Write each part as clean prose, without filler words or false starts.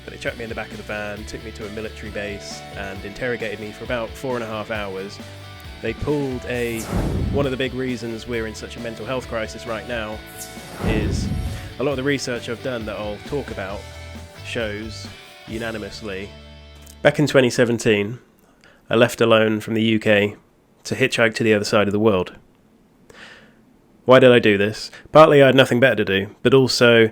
But they chucked me in the back of the van, took me to a military base, and interrogated me for about 4.5 hours. They pulled one of the big reasons we're in such a mental health crisis right now is a lot of the research I've done that I'll talk about shows unanimously. Back in 2017, I left alone from the UK to hitchhike to the other side of the world. Why did I do this? Partly I had nothing better to do, but also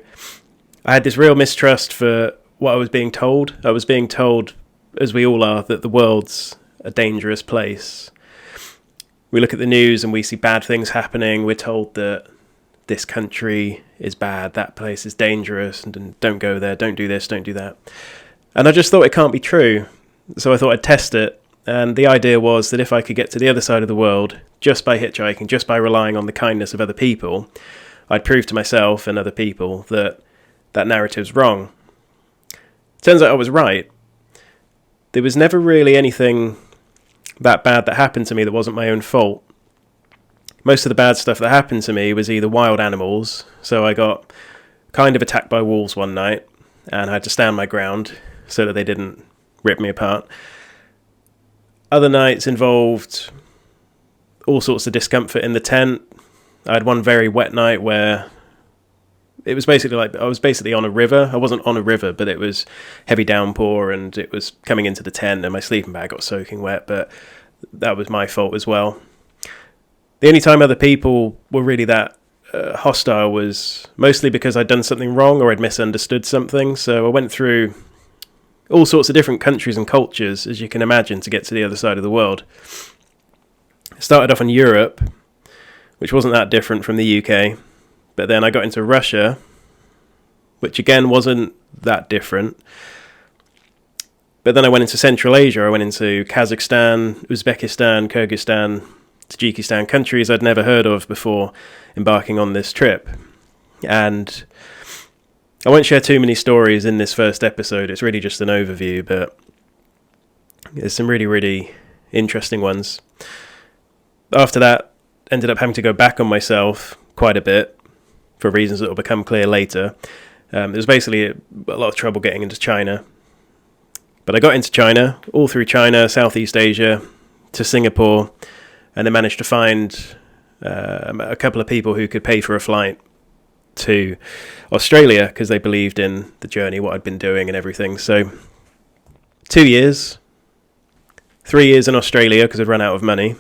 I had this real mistrust for what I was being told. I was being told, as we all are, that the world's a dangerous place. We look at the news and we see bad things happening. We're told that this country is bad, that place is dangerous, and don't go there, don't do this, don't do that. And I just thought it can't be true. So I thought I'd test it. And the idea was that if I could get to the other side of the world just by hitchhiking, just by relying on the kindness of other people, I'd prove to myself and other people that that narrative's wrong. Turns out I was right. There was never really anything that bad that happened to me that wasn't my own fault. Most of the bad stuff that happened to me was either wild animals, so I got kind of attacked by wolves one night, and I had to stand my ground so that they didn't rip me apart. Other nights involved all sorts of discomfort in the tent. I had one very wet night where it was basically like I was basically on a river. I wasn't on a river, but it was heavy downpour and it was coming into the tent and my sleeping bag got soaking wet, but that was my fault as well. The only time other people were really that hostile was mostly because I'd done something wrong or I'd misunderstood something. So I went through all sorts of different countries and cultures, as you can imagine, to get to the other side of the world. I started off in Europe, which wasn't that different from the UK. But then I got into Russia, which again wasn't that different. But then I went into Central Asia. I went into Kazakhstan, Uzbekistan, Kyrgyzstan, Tajikistan, countries I'd never heard of before embarking on this trip. And I won't share too many stories in this first episode. It's really just an overview, but there's some really, really interesting ones. After that, ended up having to go back on myself quite a bit for reasons that will become clear later. There was basically a lot of trouble getting into China. But I got into China, all through China, Southeast Asia, to Singapore, and then managed to find a couple of people who could pay for a flight to Australia because they believed in the journey, what I'd been doing and everything. So 2 years, 3 years in Australia because I'd run out of money.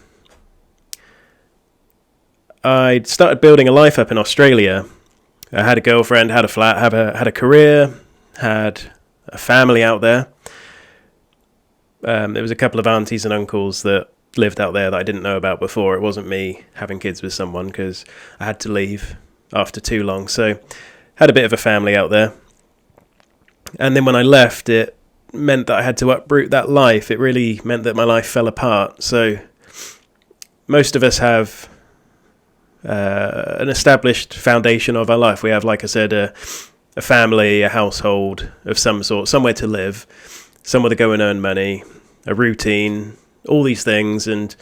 I'd started building a life up in Australia. I had a girlfriend, had a flat, had a career, had a family out there. There was a couple of aunties and uncles that lived out there that I didn't know about before. It wasn't me having kids with someone because I had to leave after too long. So had a bit of a family out there. And then when I left, it meant that I had to uproot that life. It really meant that my life fell apart. So most of us have an established foundation of our life. We have, like I said, a family, a household of some sort, somewhere to live, somewhere to go and earn money, a routine, all these things. And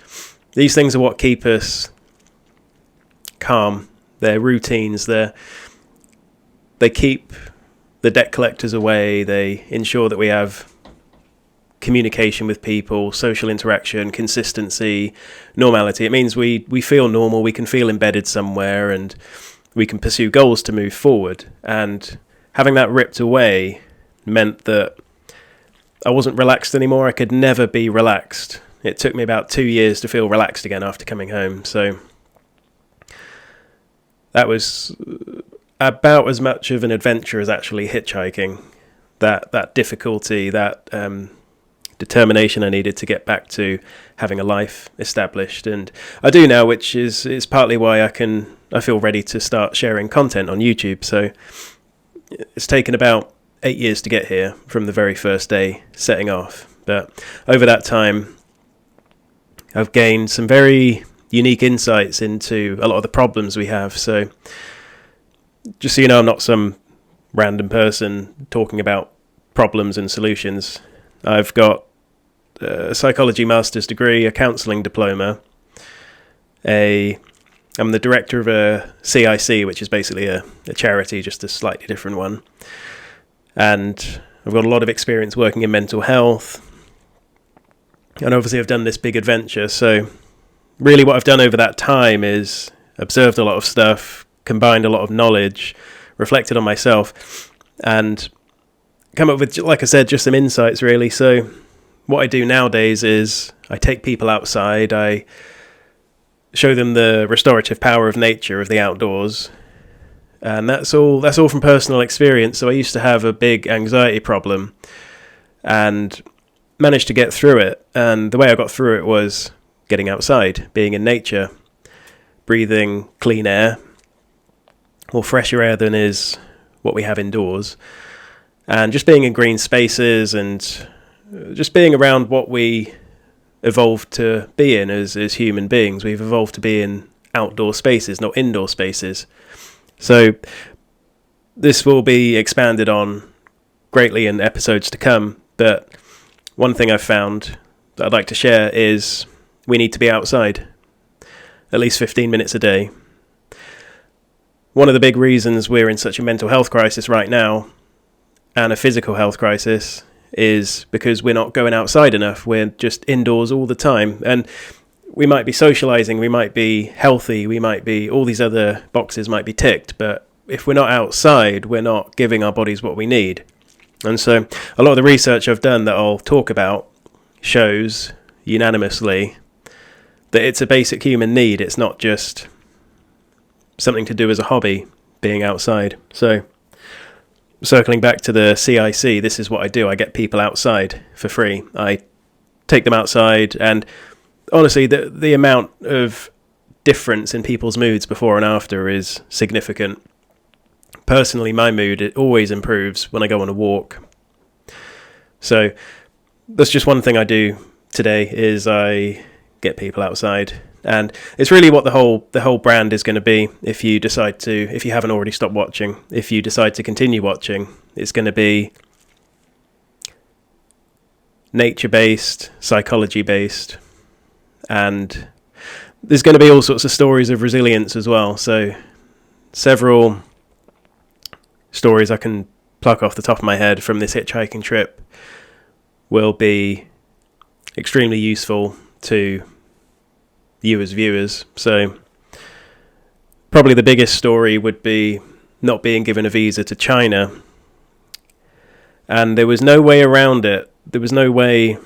these things are what keep us calm. They're routines. They keep the debt collectors away. They ensure that we have communication with people, social interaction, consistency, normality. It means we feel normal, we can feel embedded somewhere, and we can pursue goals to move forward. And having that ripped away meant that I wasn't relaxed anymore. I could never be relaxed. It took me about 2 years to feel relaxed again after coming home. So that was about as much of an adventure as actually hitchhiking. That difficulty, that determination I needed to get back to having a life established, and I do now, which is partly why I feel ready to start sharing content on YouTube. So it's taken about 8 years to get here from the very first day setting off, but over that time I've gained some very unique insights into a lot of the problems we have. So just so you know, I'm not some random person talking about problems and solutions. I've got a psychology master's degree, a counselling diploma. I'm the director of a CIC, which is basically a charity, just a slightly different one. And I've got a lot of experience working in mental health. And obviously I've done this big adventure. So really what I've done over that time is observed a lot of stuff, combined a lot of knowledge, reflected on myself, and come up with, like I said, just some insights really. So what I do nowadays is I take people outside, I show them the restorative power of nature, of the outdoors, and that's all from personal experience. So I used to have a big anxiety problem and managed to get through it, and the way I got through it was getting outside, being in nature, breathing clean air, or fresher air than is what we have indoors, and just being in green spaces and just being around what we evolved to be in as human beings. We've evolved to be in outdoor spaces, not indoor spaces. So this will be expanded on greatly in episodes to come, but one thing I've found that I'd like to share is we need to be outside at least 15 minutes a day. One of the big reasons we're in such a mental health crisis right now, and a physical health crisis, is because we're not going outside enough. We're just indoors all the time. And we might be socializing, we might be healthy, we might be, all these other boxes might be ticked, but if we're not outside, we're not giving our bodies what we need. And so a lot of the research I've done that I'll talk about shows unanimously that it's a basic human need. It's not just something to do as a hobby, being outside. So circling back to the CIC, this is what I do. I get people outside for free. I take them outside, and honestly, the amount of difference in people's moods before and after is significant. Personally, my mood, it always improves when I go on a walk. So that's just one thing I do today, is I get people outside. And it's really what the whole brand is going to be. If you haven't already stopped watching, if you decide to continue watching, it's going to be nature-based, psychology-based, and there's going to be all sorts of stories of resilience as well. So several stories I can pluck off the top of my head from this hitchhiking trip will be extremely useful to you as viewers. So probably the biggest story would be not being given a visa to China, and there was no way around it. There was no way.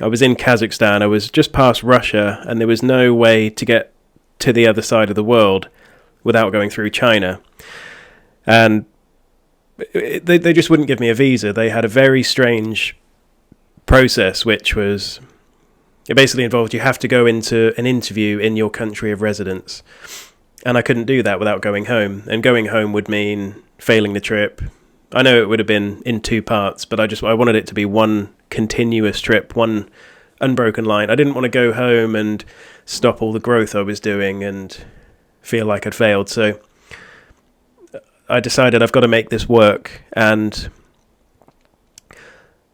I was in Kazakhstan, I was just past Russia, and there was no way to get to the other side of the world without going through China. And they just wouldn't give me a visa. They had a very strange process, which was, it basically involved you have to go into an interview in your country of residence. And I couldn't do that without going home. And going home would mean failing the trip. I know it would have been in 2 parts, but I wanted it to be one continuous trip, one unbroken line. I didn't want to go home and stop all the growth I was doing and feel like I'd failed. So I decided I've got to make this work. And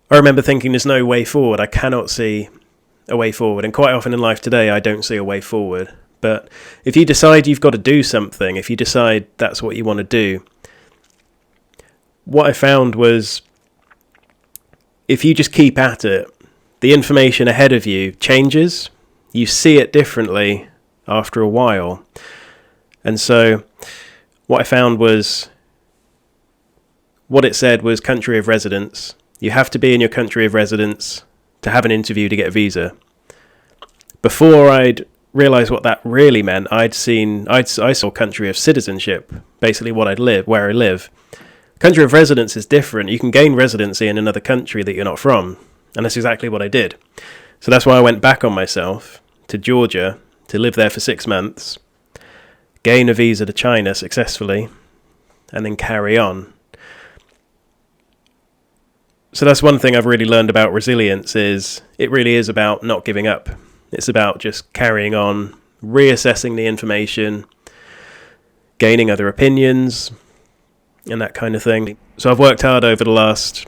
I remember thinking there's no way forward. I cannot see a way forward. And quite often in life today, I don't see a way forward. But if you decide you've got to do something, if you decide that's what you want to do, what I found was if you just keep at it, the information ahead of you changes. You see it differently after a while. And so what I found was, what it said was country of residence. You have to be in your country of residence to have an interview to get a visa. Before I'd realised what that really meant, I saw country of citizenship, basically where I live. Country of residence is different. You can gain residency in another country that you're not from. And that's exactly what I did. So that's why I went back on myself to Georgia to live there for 6 months, gain a visa to China successfully, and then carry on. So that's one thing I've really learned about resilience, is it really is about not giving up. It's about just carrying on, reassessing the information, gaining other opinions, and that kind of thing. So I've worked hard over the last,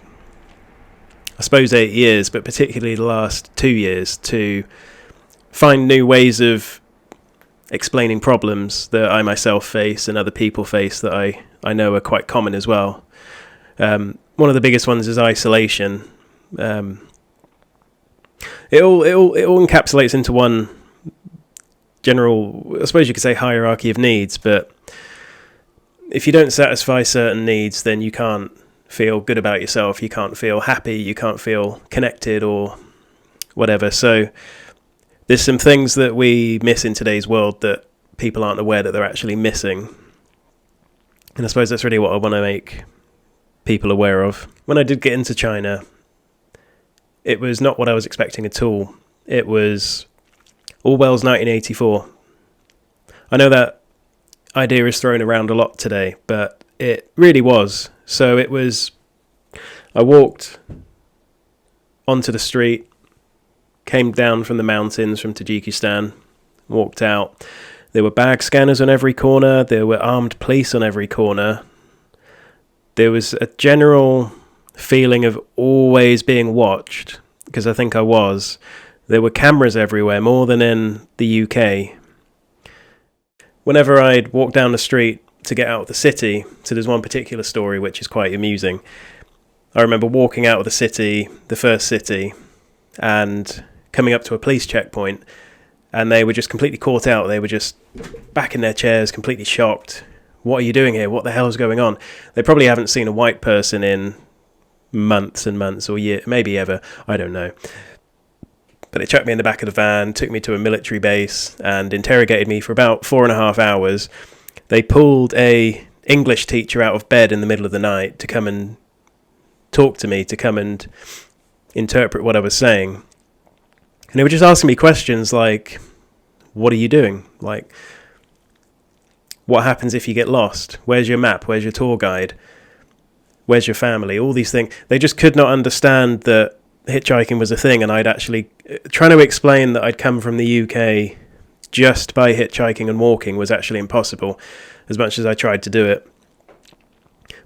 I suppose, 8 years, but particularly the last 2 years, to find new ways of explaining problems that I myself face and other people face that I know are quite common as well. one of the biggest ones is isolation. It all encapsulates into one general, I suppose you could say, hierarchy of needs. But if you don't satisfy certain needs, then you can't feel good about yourself. You can't feel happy. You can't feel connected or whatever. So there's some things that we miss in today's world that people aren't aware that they're actually missing. And I suppose that's really what I want to make people aware of. When I did get into China, it was not what I was expecting at all. It was Orwell's 1984. I know that idea is thrown around a lot today, but it really was. So it was, I walked onto the street, came down from the mountains from Tajikistan, walked out. There were bag scanners on every corner. There were armed police on every corner. There was a general feeling of always being watched, because I think I was. There were cameras everywhere, more than in the UK. Whenever I'd walk down the street to get out of the city, so there's one particular story which is quite amusing. I remember walking out of the city, the first city, and coming up to a police checkpoint, and they were just completely caught out. They were just back in their chairs, completely shocked. What are you doing here? What the hell is going on? They probably haven't seen a white person in months and months or years, maybe ever. I don't know. But they chucked me in the back of the van, took me to a military base, and interrogated me for about 4.5 hours. They pulled a English teacher out of bed in the middle of the night to come and talk to me, to come and interpret what I was saying. And they were just asking me questions like, what are you doing? Like, what happens if you get lost? Where's your map? Where's your tour guide? Where's your family? All these things. They just could not understand that hitchhiking was a thing, and I'd actually trying to explain that I'd come from the UK just by hitchhiking and walking was actually impossible, as much as I tried to do it.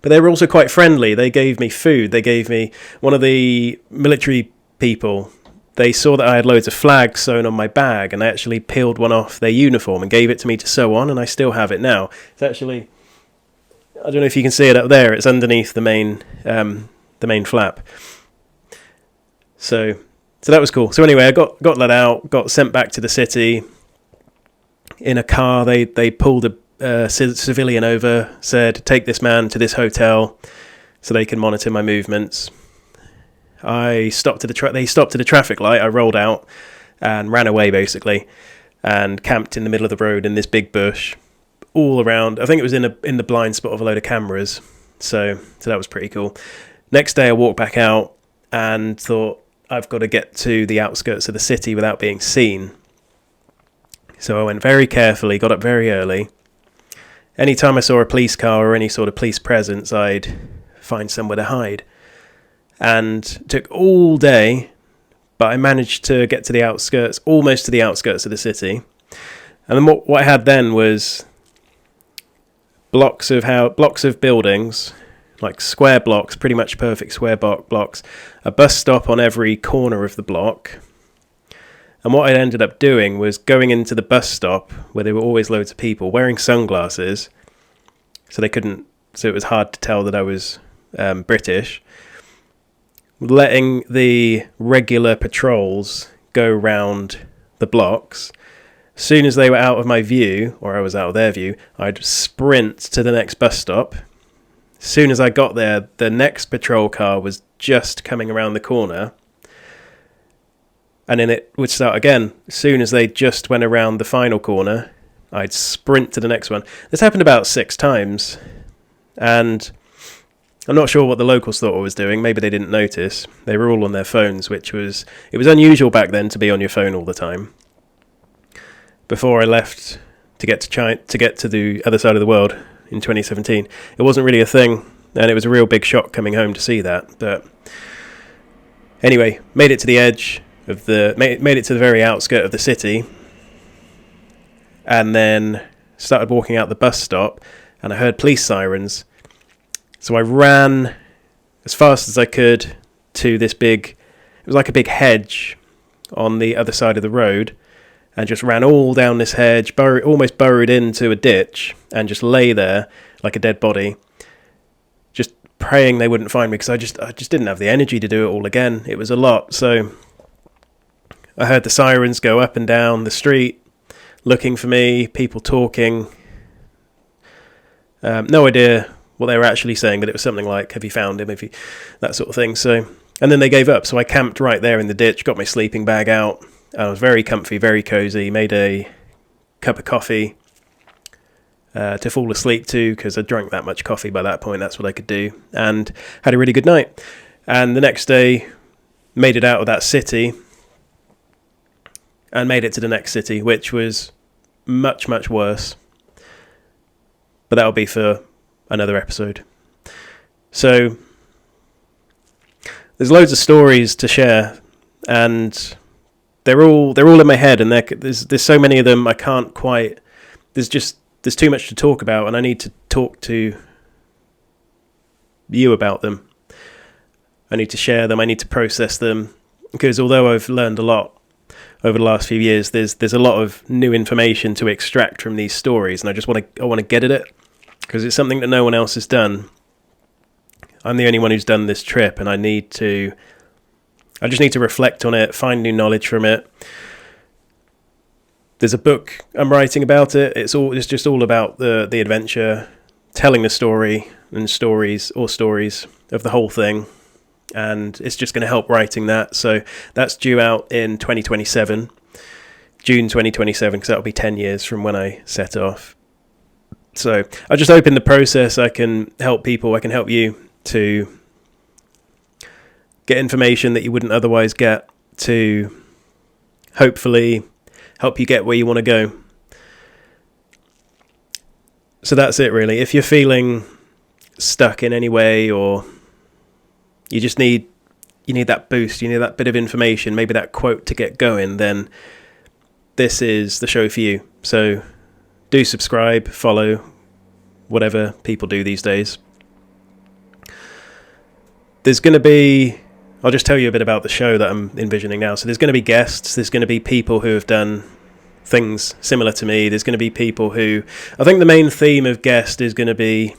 But they were also quite friendly. They gave me food. They gave me, one of the military people, they saw that I had loads of flags sewn on my bag, and they actually peeled one off their uniform and gave it to me to sew on, and I still have it now. It's actually, I don't know if you can see it up there. It's underneath the main flap. So that was cool. So anyway, I got let out, got sent back to the city in a car. They pulled a civilian over, said, take this man to this hotel so they can monitor my movements. They stopped at a traffic light. I rolled out and ran away, basically, and camped in the middle of the road in this big bush all around. I think it was in the blind spot of a load of cameras. So that was pretty cool. Next day I walked back out and thought, I've got to get to the outskirts of the city without being seen. So I went very carefully, got up very early. Anytime I saw a police car or any sort of police presence, I'd find somewhere to hide. And it took all day, but I managed to get to the outskirts, almost to the outskirts of the city. And then what I had then was blocks of buildings, like square blocks, pretty much perfect square blocks, a bus stop on every corner of the block. And what I ended up doing was going into the bus stop, where there were always loads of people, wearing sunglasses, so it was hard to tell that I was British, letting the regular patrols go round the blocks. As soon as they were out of my view, or I was out of their view, I'd sprint to the next bus stop. As soon as I got there, the next patrol car was just coming around the corner, and then it would start again. As soon as they just went around the final corner, I'd sprint to the next one. This happened about 6 times, and I'm not sure what the locals thought I was doing. Maybe they didn't notice. They were all on their phones, it was unusual back then to be on your phone all the time. Before I left to get to China, to get to the other side of the world in 2017, it wasn't really a thing, and it was a real big shock coming home to see that. But anyway, made it to the edge of made it to the very outskirt of the city, and then started walking out the bus stop, and I heard police sirens. So I ran as fast as I could to this it was like a big hedge on the other side of the road, and just ran all down this hedge, almost burrowed into a ditch, and just lay there like a dead body. Just praying they wouldn't find me, because I just didn't have the energy to do it all again. It was a lot. So I heard the sirens go up and down the street looking for me, people talking. No idea what they were actually saying, but it was something like, have you found him? That sort of thing. So, and then they gave up. So I camped right there in the ditch, got my sleeping bag out. I was very comfy, very cozy, made a cup of coffee to fall asleep to, because I drank that much coffee by that point. That's what I could do, and had a really good night. And the next day, made it out of that city and made it to the next city, which was much, much worse. But that'll be for another episode. So there's loads of stories to share, and they're all in my head, and there's so many of them I can't quite. There's too much to talk about, and I need to talk to you about them. I need to share them. I need to process them, because although I've learned a lot over the last few years, there's a lot of new information to extract from these stories, and I want to get at it, because it's something that no one else has done. I'm the only one who's done this trip, and I just need to reflect on it, find new knowledge from it. There's a book I'm writing about it. It's just all about the adventure, telling the story and stories of the whole thing. And it's just going to help writing that. So that's due out in 2027, June 2027, because that'll be 10 years from when I set off. So I just hope in the process I can help people, I can help you to get information that you wouldn't otherwise get, to hopefully help you get where you want to go. So that's it, really. If you're feeling stuck in any way, or you just need that boost, you need that bit of information, maybe that quote to get going, then this is the show for you. So do subscribe, follow, whatever people do these days. There's going to be, I'll just tell you a bit about the show that I'm envisioning now. So there's going to be guests, there's going to be people who have done things similar to me, there's going to be people who, I think the main theme of guest is going to be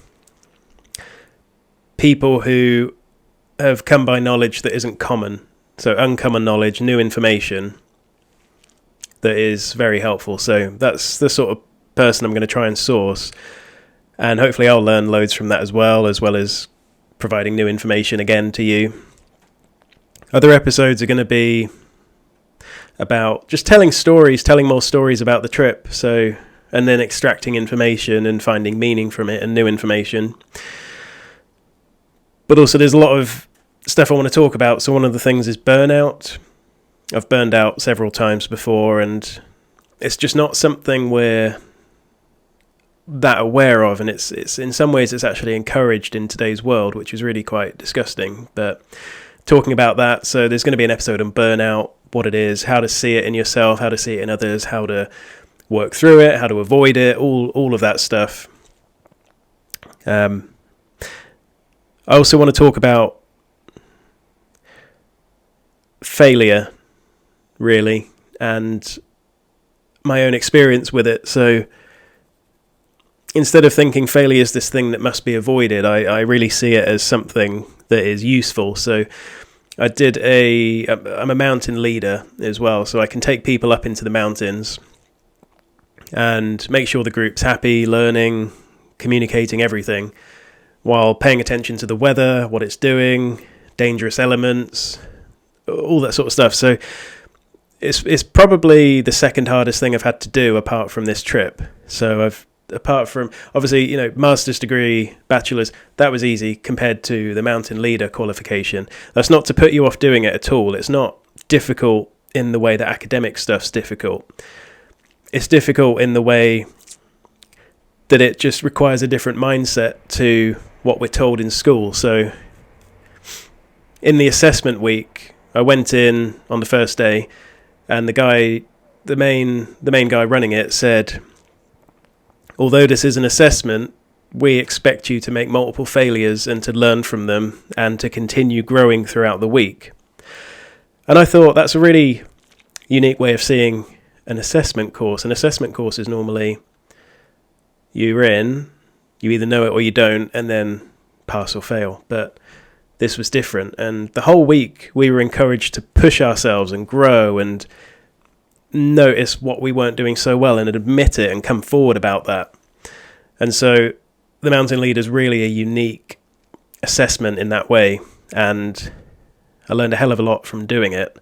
people who have come by knowledge that isn't common. So uncommon knowledge, new information that is very helpful. So that's the sort of person I'm going to try and source. And hopefully I'll learn loads from that as well as providing new information again to you. Other episodes are going to be about just telling more stories about the trip. So, and then extracting information and finding meaning from it and new information. But also there's a lot of stuff I want to talk about. So one of the things is burnout. I've burned out several times before, and it's just not something we're that aware of, and it's in some ways it's actually encouraged in today's world, which is really quite disgusting. But talking about that, so there's going to be an episode on burnout, what it is, how to see it in yourself, how to see it in others, how to work through it, how to avoid it, all of that stuff. I also want to talk about failure, really, and my own experience with it. So instead of thinking failure is this thing that must be avoided, I really see it as something that is useful. So I'm a mountain leader as well, so I can take people up into the mountains and make sure the group's happy, learning, communicating everything, while paying attention to the weather, what it's doing, dangerous elements, all that sort of stuff. So it's probably the second hardest thing I've had to do apart from this trip. So apart from, obviously, master's degree, bachelor's, that was easy compared to the mountain leader qualification. That's not to put you off doing it at all. It's not difficult in the way that academic stuff's difficult. It's difficult in the way that it just requires a different mindset to what we're told in school. So in the assessment week, I went in on the first day, and the main guy running it said, although this is an assessment, we expect you to make multiple failures and to learn from them and to continue growing throughout the week. And I thought that's a really unique way of seeing an assessment course. An assessment course is normally you're in, you either know it or you don't, and then pass or fail. But this was different, and the whole week we were encouraged to push ourselves and grow and notice what we weren't doing so well and admit it and come forward about that. And so the Mountain Leader is really a unique assessment in that way, and I learned a hell of a lot from doing it.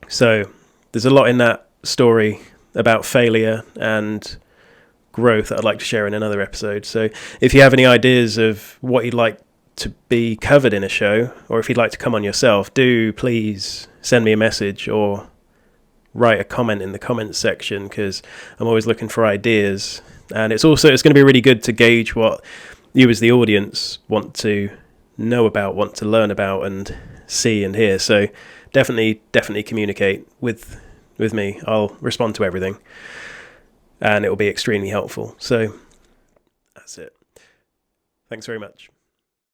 So there's a lot in that story about failure and growth that I'd like to share in another episode. So if you have any ideas of what you'd like to be covered in a show, or if you'd like to come on yourself, do please send me a message or write a comment in the comments section, because I'm always looking for ideas. And it's going to be really good to gauge what you as the audience want to know about, want to learn about and see and hear. So definitely communicate with me. I'll respond to everything, and it will be extremely helpful. So that's it. Thanks very much.